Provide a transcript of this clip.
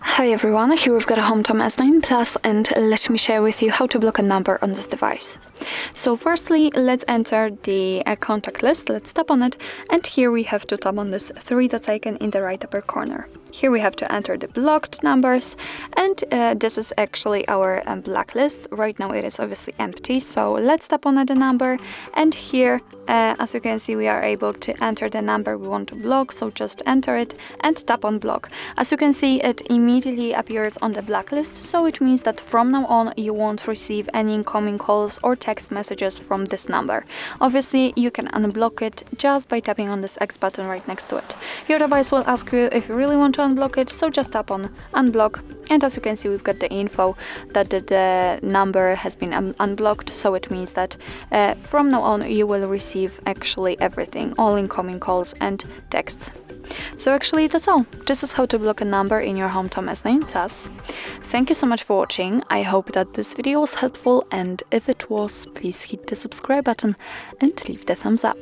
Hi everyone, here we've got a HOMTOM S9 Plus and let me share with you how to block a number on this device. So firstly, let's enter the contact list, let's tap on it, and here we have to tap on this three dots icon in the right upper corner. Here we have to enter the blocked numbers, and this is actually our blacklist. Right now it is obviously empty, so let's tap on the number, and here as you can see we are able to enter the number we want to block, so just enter it and tap on block. As you can see, it immediately appears on the blacklist, so it means that from now on you won't receive any incoming calls or text messages from this number. Obviously you can unblock it just by tapping on this X button right next to it. Your device will ask you if you really want to unblock it, so just tap on unblock, and as you can see we've got the info that the number has been unblocked, so it means that from now on you will receive actually everything, all incoming calls and texts. So actually that's all. This is how to block a number in your HOMTOM S9 Plus. Thank you so much for watching. I hope that this video was helpful, and if it was, please hit the subscribe button and leave the thumbs up.